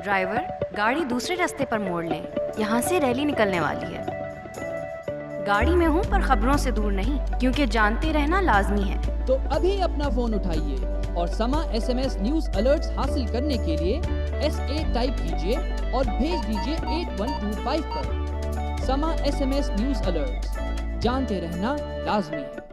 Driver, गाड़ी दूसरे रास्ते पर मोड़ लें। यहाँ से रैली निकलने वाली है। गाड़ी में हूँ पर खबरों से दूर नहीं, क्योंकि जानते रहना लाजमी है। तो अभी अपना फोन उठाइए और समा SMS न्यूज अलर्ट्स हासिल करने के लिए SA टाइप कीजिए और भेज दीजिए 8125 पर। समा SMS न्यूज अलर्ट्स, जानते रहना लाजमी है।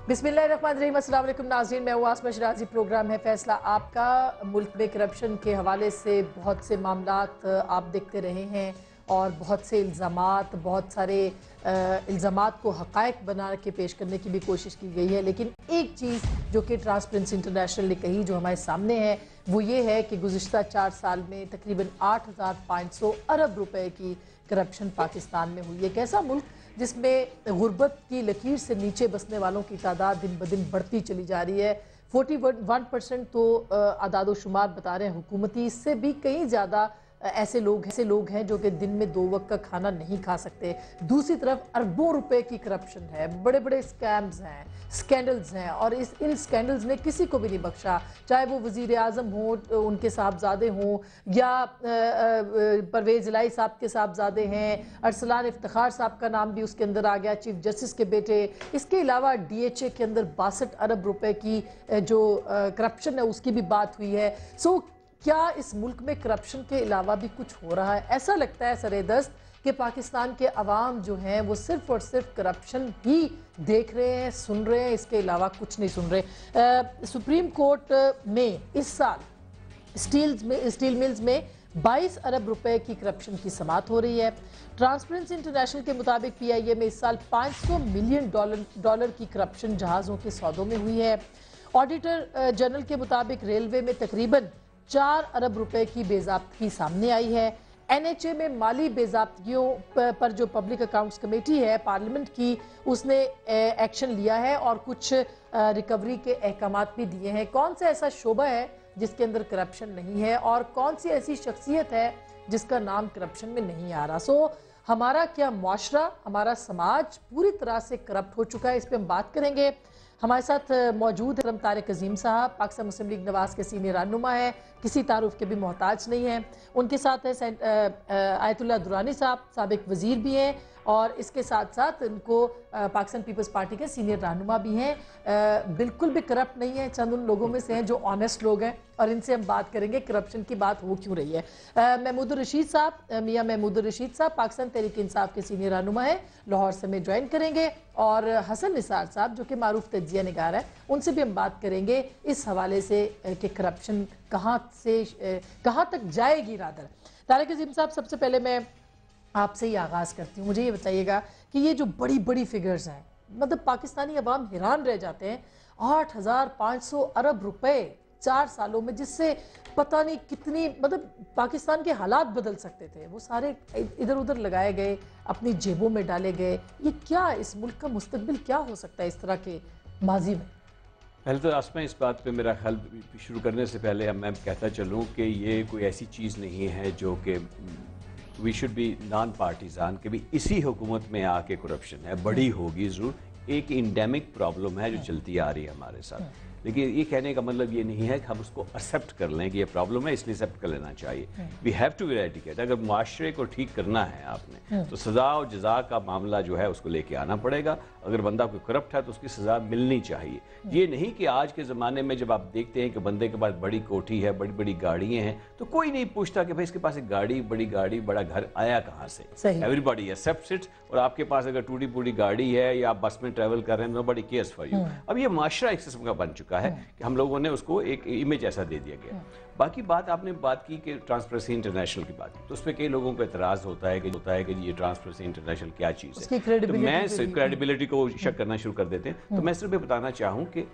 बिस्मिल्लाहिर्रहमानिर्रहीम, अस्सलाम वालेकुम नाज़रीन, मैं हूँ आसमा शराजी। प्रोग्राम है फैसला आपका। मुल्क में करप्शन के हवाले से बहुत से मामलात आप देखते रहे हैं और बहुत से इल्ज़ामात, बहुत सारे इल्ज़ामात को हक़ाइक़ बना के पेश करने की भी कोशिश की गई है। लेकिन एक चीज़ जो कि ट्रांसपेरेंसी इंटरनेशनल ने कही, जो हमारे सामने है, वो ये है कि गुज़िश्ता 4 साल में तकरीबन 8,500 अरब रुपए की करप्शन पाकिस्तान में हुई है। एक ऐसा मुल्क जिसमें गुर्बत की लकीर से नीचे बसने वालों की तादाद दिन ब दिन बढ़ती चली जा रही है। 41% तो आदाद-ओ-शुमार बता रहे हैं हुकूमती, इससे भी कहीं ज़्यादा ऐसे लोग हैं जो कि दिन में 2 वक्त का खाना नहीं खा सकते। दूसरी तरफ अरबों रुपए की करप्शन है, बड़े बड़े स्कैम्स हैं, स्कैंडल्स हैं, और इन स्कैंडल्स ने किसी को भी नहीं बख्शा, चाहे वो वज़ीर आज़म हो, उनके साहबजादे हों, या परवेज़ इलाही साहब के साहबजादे हैं, अरसलान इफ्तिखार साहब का नाम भी उसके अंदर आ गया, चीफ जस्टिस के बेटे। इसके अलावा DHA के अंदर 62 अरब रुपए की जो करप्शन है उसकी भी बात हुई है। सो क्या इस मुल्क में करप्शन के अलावा भी कुछ हो रहा है? ऐसा लगता है सरेदस्त कि पाकिस्तान के अवाम जो हैं वो सिर्फ और सिर्फ करप्शन ही देख रहे हैं, सुन रहे हैं, इसके अलावा कुछ नहीं सुन रहे। सुप्रीम कोर्ट में इस साल स्टील मिल्स में 22 अरब रुपए की करप्शन की समाअत हो रही है। ट्रांसपेरेंसी इंटरनेशनल के मुताबिक PIA में इस साल $500 मिलियन की करप्शन जहाज़ों के सौदों में हुई है। ऑडिटर जनरल के मुताबिक रेलवे में तकरीबन 4 अरब रुपए की बेज़ाब्तगी सामने आई है। NHA में माली बेज़ाब्तगियों पर जो पब्लिक अकाउंट्स कमेटी है पार्लियामेंट की, उसने एक्शन लिया है और कुछ रिकवरी के अहकामात भी दिए हैं। कौन सा ऐसा शोबा है जिसके अंदर करप्शन नहीं है, और कौन सी ऐसी शख्सियत है जिसका नाम करप्शन में नहीं आ रहा? सो हमारा क्या मुआशरा, हमारा समाज पूरी तरह से करप्ट हो चुका है? इस पर हम बात करेंगे। हमारे साथ मौजूद है तारिक अजीम साहब, पाकिस्तान मुस्लिम लीग नवाज के सीनियर रहनुमा है, किसी तारुफ के भी मोहताज नहीं है। उनके साथ है आयतुल्लाह दुरानी साहब, साबिक वजीर भी हैं, और इसके साथ साथ उनको पाकिस्तान पीपल्स पार्टी के सीनियर रहनुमा भी हैं। बिल्कुल भी करप्ट नहीं है, चंद उन लोगों में से हैं जो ऑनेस्ट लोग हैं, और इनसे हम बात करेंगे करप्शन की बात हो क्यों रही है। महमूदुर रशीद साहब, मियाँ महमूदुर रशीद साहब पाकिस्तान तहरीक इंसाफ के सीनियर रहनुमा है, लाहौर से में ज्वाइन करेंगे, और हसन निसार साहब जो कि मारूफ तज्जिया निगार है, उनसे भी हम बात करेंगे इस हवाले से कि करप्शन कहाँ तक जाएगी। रादर तारिक अजीम साहब, सबसे पहले मैं आपसे ही आगाज़ करती हूँ। मुझे ये बताइएगा कि ये जो बड़ी बड़ी फिगर्स हैं, मतलब पाकिस्तानी अवाम हैरान रह जाते हैं। 8,500 अरब रुपए 4 सालों में, जिससे पता नहीं कितनी, मतलब पाकिस्तान के हालात बदल सकते थे, वो सारे इधर उधर लगाए गए, अपनी जेबों में डाले गए। ये क्या, इस मुल्क का मुस्तकबिल क्या हो सकता है इस तरह के माजी में? पहले तो आसमा, इस बात पे मेरा ख्याल शुरू करने से पहले मैं कहता चलूँ कि ये कोई ऐसी चीज़ नहीं है जो कि we should be non partisan के भी इसी हुकूमत में आके करप्शन है, बड़ी होगी ज़रूर, एक इंडेमिक प्रॉब्लम है जो चलती आ रही है हमारे साथ। लेकिन ये कहने का मतलब ये नहीं है कि हम उसको एक्सेप्ट कर लें कि ये प्रॉब्लम है इसलिए एक्सेप्ट कर लेना चाहिए। We have to eradicate. अगर मुआशरे को ठीक करना है आपने, तो सज़ा और जज़ा का मामला जो है उसको लेके आना पड़ेगा। अगर बंदा कोई करप्ट है तो उसकी सज़ा मिलनी चाहिए। ये नहीं कि आज के ज़माने में जब आप देखते हैं कि बंदे के पास बड़ी कोठी है, बड़ी बड़ी गाड़ियाँ हैं, तो कोई नहीं पूछता कि भाई इसके पास एक गाड़ी, बड़ी गाड़ी, बड़ा घर आया कहाँ से। Everybody accepts it. और आपके पास अगर टूटी फूटी गाड़ी है या आप बस में ट्रैवल कर रहे हैं, नोबडी केयर्स फॉर यू। अब ये माशरा एक किस्म का बन चुका है कि हम लोगों ने उसको एक इमेज ऐसा दे दिया गया। बाकी बात आपने बात की कि ट्रांसपेरेंसी इंटरनेशनल की बात की, तो उस पर कई लोगों को एतराज़ होता है कि ये ट्रांसपेरेंसी इंटरनेशनल क्या चीज़ है। तो मैं क्रेडिबिलिटी को शक करना शुरू कर देते हैं। तो मैं सिर्फ ये बताना चाहूँ कि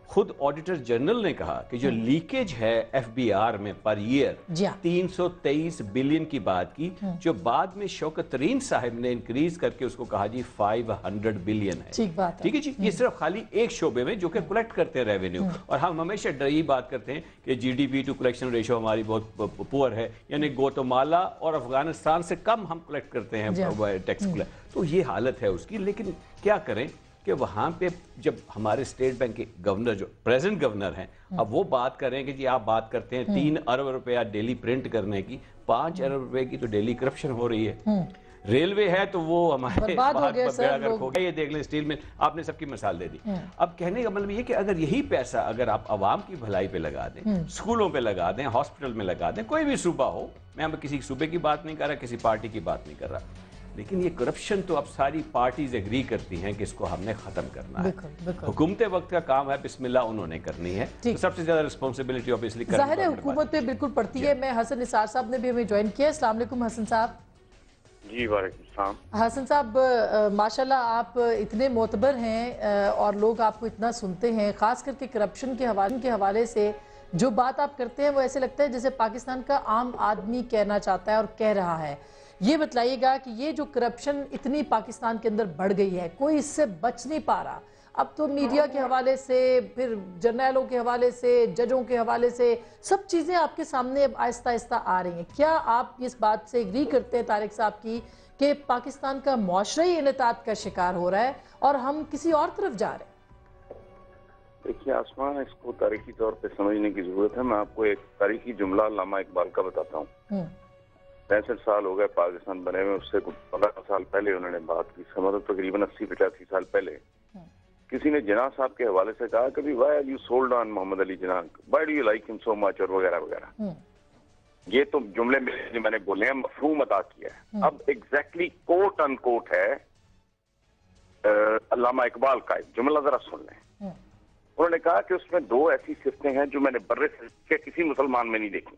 खुद ऑडिटर जनरल ने कहा कि जो लीकेज है एफबीआर में पर ईयर जी हाँ। 323 बिलियन की बात की, जो बाद में शौकत तरीन साहब ने इंक्रीज करके उसको कहा जी 500 बिलियन है। ठीक बात है। ठीक है जी, ये सिर्फ खाली एक शोबे में जो कि कलेक्ट करते हैं रेवेन्यू। और हम हमेशा यही बात करते हैं कि जीडीपी टू कलेक्शन रेशियो हमारी बहुत पुअर है, यानी ग्वाटेमाला और अफगानिस्तान से कम हम कलेक्ट करते हैं टैक्स। तो ये हालत है उसकी। लेकिन क्या करें कि वहाँ पे जब हमारे स्टेट बैंक के गवर्नर जो प्रेजेंट गवर्नर हैं, अब वो बात करें कि जी आप बात करते हैं 3 अरब रुपया डेली प्रिंट करने की, 5 अरब रुपए की तो डेली करप्शन हो रही है। रेलवे है तो वो हमारे बर्बाद हो गया सर, अगर हो गया, ये देख लें स्टील में, आपने सबकी मिसाल दे दी। अब कहने का मतलब ये कि अगर यही पैसा अगर आप आवाम की भलाई पे लगा दें, स्कूलों पे लगा दें, हॉस्पिटल में लगा दें, कोई भी सूबा हो, मैं अब किसी सूबे की बात नहीं कर रहा, किसी पार्टी की बात नहीं कर रहा, लेकिन ये करप्शन तो अब सारी पार्टीज एग्री करती हैं कि इसको हमने खत्म करना है। हुकूमत वक्त का काम है, बिस्मिल्लाह उन्होंने करनी है। तो सबसे ज्यादा रिस्पॉन्सिबिलिटी ऑब्वियसली जाहिर है हुकूमत पे बिल्कुल पड़ती है। मैं हसन निसार साहब ने भी हमें ज्वाइन किया। अस्सलाम वालेकुम हसन साहब। जी वालेकुम सलाम। हसन साहब माशाल्लाह आप इतने मोतबर हैं और लोग आपको इतना सुनते हैं, खास करके करप्शन के हवाले से जो बात आप करते हैं वो ऐसे लगता है जैसे पाकिस्तान का आम आदमी कहना चाहता है और कह रहा है। ये बतलाइएगा कि ये जो करप्शन इतनी पाकिस्तान के अंदर बढ़ गई है, कोई इससे बच नहीं पा रहा। अब तो मीडिया के हवाले से, फिर जर्नलों के हवाले से, जजों के हवाले से, सब चीज़ें आपके सामने अब आहिस्ता आहिस्ता आ रही हैं। क्या आप इस बात से एग्री करते हैं तारिक साहब की कि पाकिस्तान का मुआशरा ही इनहतात का शिकार हो रहा है और हम किसी और तरफ जा रहे हैं? देखिए आसमा, इसको तारीखी तौर पे समझने की जरूरत है। मैं आपको एक तारीखी जुमला अल्लामा इकबाल का बताता हूँ। 65 साल हो गए पाकिस्तान बने हुए, उससे कुछ 15 साल पहले उन्होंने बात की, मतलब तकरीबन 80-85 साल पहले किसी ने जिन्ना साहब के हवाले से कहा कभी why you sold on Muhammad Ali Jinnah, why do you like him so much, और वगैरह वगैरह। ये तो जुमले में मैंने बोले हैं, मफहूम अदा किया है। अब एग्जैक्टली कोट अनकोट है अल्लामा इकबाल का जुमला, जरा सुन लें। उन्होंने कहा कि उसमें 2 ऐसी सिफतें हैं जो मैंने बर्रे के किसी मुसलमान में नहीं देखी।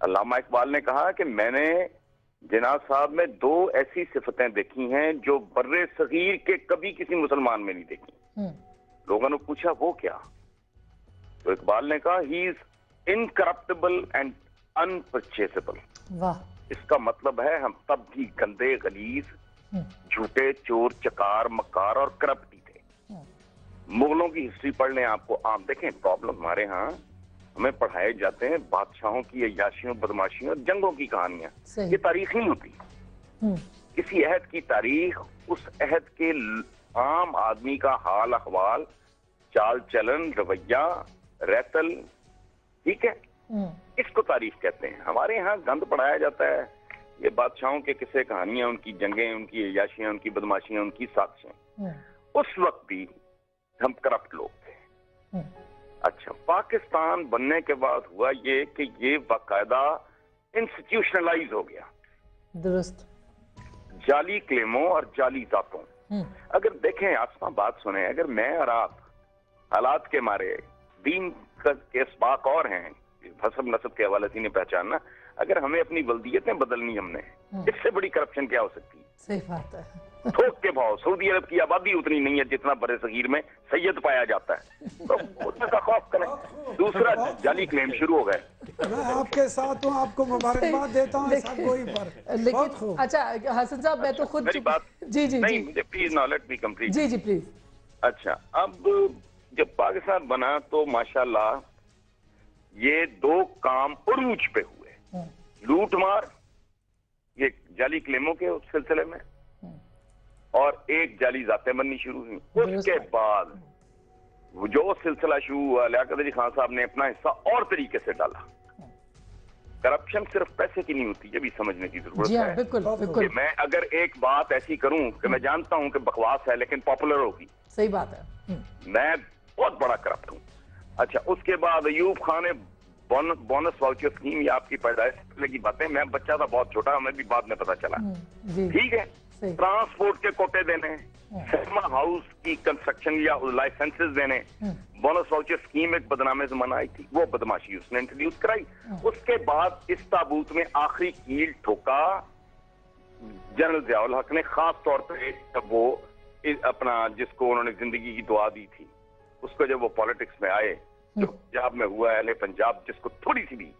अल्लामा इकबाल ने कहा कि मैंने जिन्ना साहब में 2 ऐसी सिफतें देखी हैं जो बर्रे सगीर के कभी किसी मुसलमान में नहीं देखी। लोगों ने पूछा वो क्या, तो इकबाल ने कहा ही इज इनकरप्टेबल एंड अनपरचेसेबल। इसका मतलब है हम तब भी गंदे, गलीज, झूठे, चोर, चकार, मकार और करप्ट ही थे। मुगलों की हिस्ट्री पढ़ लें, आपको आप देखें प्रॉब्लम हमारे यहाँ हमें पढ़ाए जाते हैं बादशाहों की अय्याशियों, बदमाशियों और जंगों की कहानियां। ये तारीख नहीं होती। किसी अहद की तारीख उस अहद के आम आदमी का हाल अहवाल, चाल चलन, रवैया, रहतल, ठीक है, इसको तारीख कहते हैं। हमारे यहाँ गंद पढ़ाया जाता है, ये बादशाहों के किस्से, कहानियां, उनकी जंगें, उनकी अय्याशियां, उनकी बदमाशियां, उनकी साजिशें। उस वक्त भी हम करप्ट लोग थे। अच्छा, पाकिस्तान बनने के बाद हुआ ये कि ये बाकायदा इंस्टीट्यूशनलाइज हो गया। दुरुस्त। जाली क्लेमों और जाली जातों। अगर देखें आसमा, बात सुने, अगर मैं और आप हालात के मारे, दीन के इसबाक और हैं, हसब नसब के हवाले से नहीं पहचानना, अगर हमें अपनी वल्दियतें बदलनी हमने, इससे बड़ी करप्शन क्या हो सकती है? सही बात है। थोक के भाव, सऊदी अरब की आबादी उतनी नहीं है जितना बड़े सगीर में सैयद पाया जाता है, तो उसका खौफ करें। दूसरा, जाली क्लेम शुरू हो गए। मैं आपके साथ हूँ, आपको मुबारकबाद देता हूँ ऐसा कोई पर। लेकिन अच्छा हसन साहब, मैं तो खुद मेरी बात जी जी नहीं, जी मुझे please now let me complete. जी जी प्लीज। अच्छा, अब जब पाकिस्तान बना तो माशाल्लाह ये 2 काम उरूज पे हुए, लूट मार, ये जाली क्लेमों के सिलसिले में, और एक जाली जातें बननी शुरू हुई। उसके बाद जो सिलसिला शुरू हुआ, लियाकत अली खान साहब ने अपना हिस्सा और तरीके से डाला। करप्शन सिर्फ पैसे की नहीं होती, ये भी समझने की जरूरत है। बिल्कुल बिल्कुल। मैं अगर एक बात ऐसी करूं कि मैं जानता हूं कि बकवास है लेकिन पॉपुलर होगी, सही बात है, मैं बहुत बड़ा करप्ट हूं। अच्छा, उसके बाद अयूब खान ने बोनस वाउचर स्कीम, ये आपकी पैदाइश पहले की बातें, मैं बच्चा था बहुत छोटा, हमें भी बाद में पता चला, ठीक है। ट्रांसपोर्ट के कोटे देने, सिनेमा हाउस की कंस्ट्रक्शन या लाइसेंसेस देने, बोनस वाउचर स्कीम एक बदनामे जमाना आई थी, वो बदमाशी उसने इंट्रोड्यूस कराई। उसके बाद इस ताबूत में आखिरी कील ठोका जनरल ज़ियाउल हक ने, खास तौर पर वो अपना जिसको उन्होंने जिंदगी की दुआ दी थी, उसको जब वो पॉलिटिक्स में आए, जो पंजाब में हुआ, अहले पंजाब जिसको थोड़ी सी भी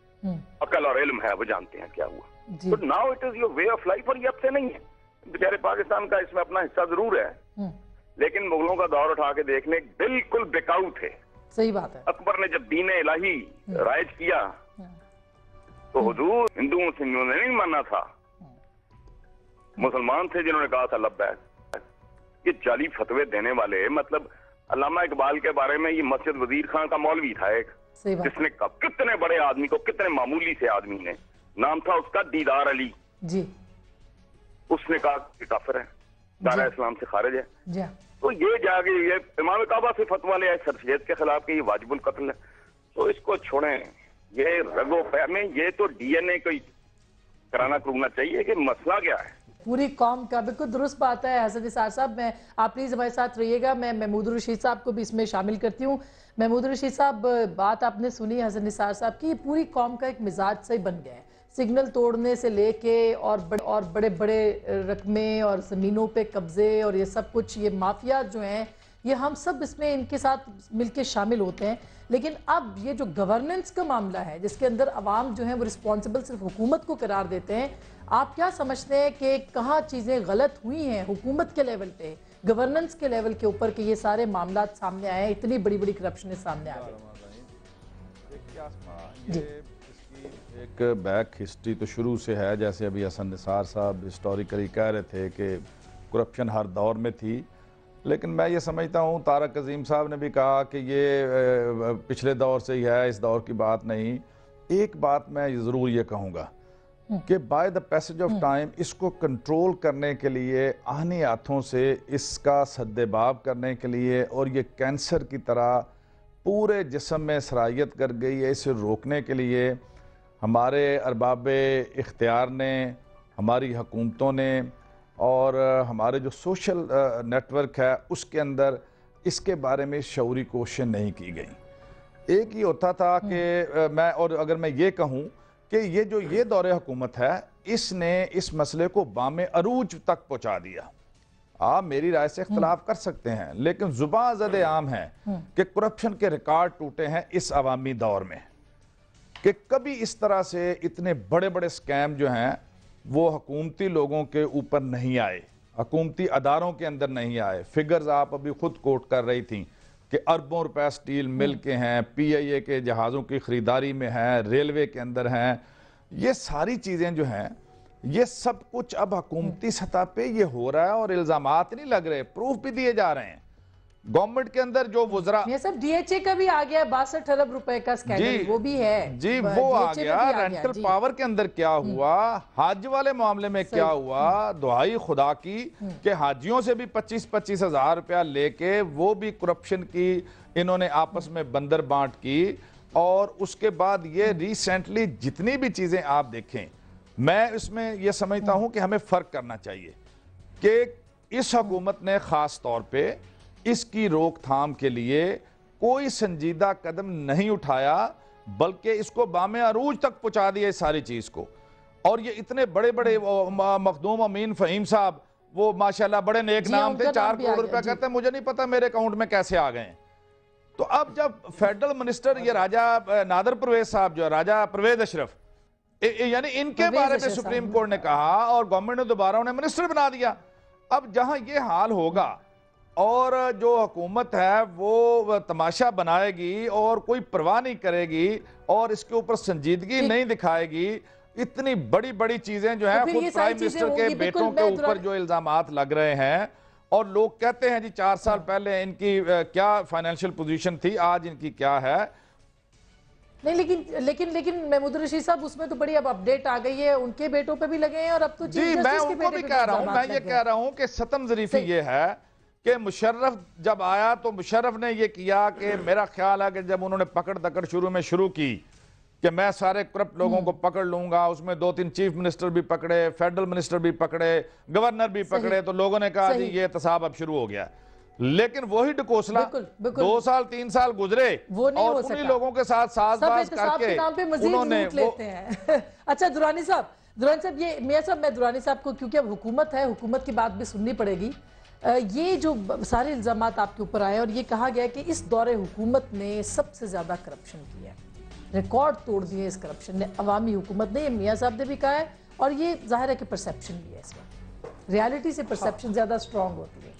अकल और इल्म है वो जानते हैं क्या हुआ। तो now it is your way of life, और ये अब से नहीं है। बेचारे पाकिस्तान का इसमें अपना हिस्सा जरूर है, लेकिन मुगलों का दौर उठा के देखने बिल्कुल बेकाऊ थे। सही बात है। अकबर ने जब दीन इलाही राइज किया तो हुजूर हिंदुओं से इन्होंने नहीं माना था, मुसलमान थे जिन्होंने कहा था लब्बैक। ये जाली फतवे देने वाले, मतलब अल्लामा इकबाल के बारे में, ये मस्जिद वजीर खान का मौलवी था एक, जिसने कहा कितने बड़े आदमी को, कितने मामूली से आदमी ने, नाम था उसका दीदार अली जी, उसने कहा कि काफिर है, दारा इस्लाम से खारिज है। जी। तो ये जाके ये इमाम काबा से फतवा ले आए सर सैयद के खिलाफ कि ये वाजिबुल कत्ल है। तो इसको छोड़ें, ये रगो पैर में, ये तो डीएनए को कराना करूना चाहिए कि मसला क्या है। पूरी कौम का बिल्कुल दुरुस्त बात है हसन निसार साहब। मैं आप प्लीज हमारे साथ रहिएगा, मैं महमूद रशीद साहब को भी इसमें शामिल करती हूँ। महमूद रशीद साहब, बात आपने सुनी हसन निसार साहब की, पूरी कौम का एक मिजाज सही बन गया है, सिग्नल तोड़ने से लेके और बड़े बड़े रकमे और ज़मीनों पे कब्जे और ये सब कुछ, ये माफिया जो हैं, ये हम सब इसमें इनके साथ मिलके शामिल होते हैं। लेकिन अब ये जो गवर्नेंस का मामला है, जिसके अंदर अवाम जो है वो रिस्पॉन्सिबल सिर्फ हुकूमत को करार देते हैं, आप क्या समझते हैं कि कहाँ चीज़ें गलत हुई हैं हुकूमत के लेवल पे, गवर्नेंस के लेवल के ऊपर, कि ये सारे मामला सामने आए, इतनी बड़ी बड़ी करप्शन सामने आ गई? एक बैक हिस्ट्री तो शुरू से है, जैसे अभी हसन निसार साहब हिस्टोरिकली कह रहे थे कि करप्शन हर दौर में थी, लेकिन मैं ये समझता हूँ, तारक अजीम साहब ने भी कहा कि ये पिछले दौर से ही है, इस दौर की बात नहीं। एक बात मैं ज़रूर ये कहूँगा कि by the passage of time इसको कंट्रोल करने के लिए, आहनी हाथों से इसका सद्देबाब करने के लिए, और ये कैंसर की तरह पूरे जिस्म में सराहियत कर गई है, इसे रोकने के लिए हमारे अरबाब इख्तियार ने, हमारी हुकूमतों ने और हमारे जो सोशल नेटवर्क है उसके अंदर इसके बारे में शऊरी कोशिश नहीं की गई। एक ही होता था कि मैं, और अगर मैं ये कहूँ कि ये जो ये दौरे हुकूमत है, इसने इस मसले को बामे अरूज तक पहुँचा दिया। आप मेरी राय से इख्तलाफ कर सकते हैं, लेकिन जुबान ज़द आम है कि करप्शन के रिकॉर्ड टूटे हैं इस अवामी दौर में, कि कभी इस तरह से इतने बड़े बड़े स्कैम जो हैं वो हुकूमती लोगों के ऊपर नहीं आए, हुकूमती अदारों के अंदर नहीं आए। फिगर्स आप अभी खुद कोट कर रही थी कि अरबों रुपए स्टील मिल के हैं, PIA के जहाज़ों की ख़रीदारी में हैं, रेलवे के अंदर हैं। ये सारी चीज़ें जो हैं, ये सब कुछ अब हुकूमती सतह पे ये हो रहा है, और इल्ज़ामात नहीं लग रहे, प्रूफ भी दिए जा रहे हैं। गवर्नमेंट के अंदर जो वुज़रा, ये सब DHA का भी आ गया, 62 अरब रुपए का स्कैंडल, वो भी है जी, वो आ गया। रेंटल पावर के अंदर क्या हुआ, हज वाले मामले में क्या हुआ, दुहाई खुदा की कि हाजियों से भी 25-25 हज़ार रुपया लेके वो भी करप्शन की इन्होंने आपस में बंदर बांट की। और उसके बाद ये रिसेंटली जितनी भी चीजें आप देखें, मैं इसमें यह समझता हूं कि हमें फर्क करना चाहिए कि इस हुकूमत ने खास तौर पे इसकी रोकथाम के लिए कोई संजीदा कदम नहीं उठाया, बल्कि इसको बामे अरूज तक पहुंचा दिया इस सारी चीज को। और ये इतने बड़े बड़े मखदूम अमीन फहीम साहब, वो माशाल्लाह बड़े नेक नाम थे, 4 करोड़ रुपया कहते हैं, मुझे नहीं पता मेरे अकाउंट में कैसे आ गए। तो अब जब फेडरल मिनिस्टर ये राजा नादर परवेज साहब, जो राजा परवेज अशरफ, यानी इनके बारे में सुप्रीम कोर्ट ने कहा और गवर्नमेंट ने दोबारा उन्हें मिनिस्टर बना दिया। अब जहां ये हाल होगा और जो हुकूमत है वो तमाशा बनाएगी और कोई परवाह नहीं करेगी और इसके ऊपर संजीदगी नहीं दिखाएगी, इतनी बड़ी बड़ी चीजें जो है, खुद प्राइम मिनिस्टर के बेटों के ऊपर जो इल्जामात लग रहे हैं, और लोग कहते हैं जी 4 साल पहले इनकी क्या फाइनेंशियल पोजीशन थी, आज इनकी क्या है। नहीं, लेकिन महमूद रशीद साहब, उसमें तो बड़ी अब अपडेट आ गई है, उनके बेटों पे भी लगे हैं और अब तो जी मैं उनको भी कह रहा हूं, मैं ये कह रहा हूं कि सतम ज़रीफ़ी ये है कि मुशर्रफ जब आया तो मुशर्रफ ने ये किया कि मेरा ख्याल है कि जब उन्होंने पकड़ दकड़ शुरू की कि मैं सारे करप्ट लोगों को पकड़ लूंगा, उसमें 2-3 चीफ मिनिस्टर भी पकड़े, फेडरल मिनिस्टर भी पकड़े, गवर्नर भी पकड़े, तो लोगों ने कहा जी ये एहतसाब अब शुरू हो गया। लेकिन वही डकोसला 2 साल 3 साल गुजरे और उन्हीं लोगों के साथ साजबाज करके उन्होंने लेते हैं। अच्छा दुरानी साहब, ये मियां साहब, मैं दुरानी साहब को, क्योंकि अब हुकूमत है, हुकूमत की बात भी सुननी पड़ेगी, ये जो सारे इल्ज़ामात आपके ऊपर आए और ये कहा गया कि इस दौरे हुकूमत ने सबसे ज़्यादा करप्शन किया है, रिकॉर्ड तोड़ दिए इस करप्शन ने, अवामी हुकूमत ने, ये मियाँ साहब ने भी कहा है और ये जाहिर है कि परसेप्शन भी है इस वक्त, रियलिटी से परसेप्शन ज़्यादा स्ट्रॉन्ग होती है।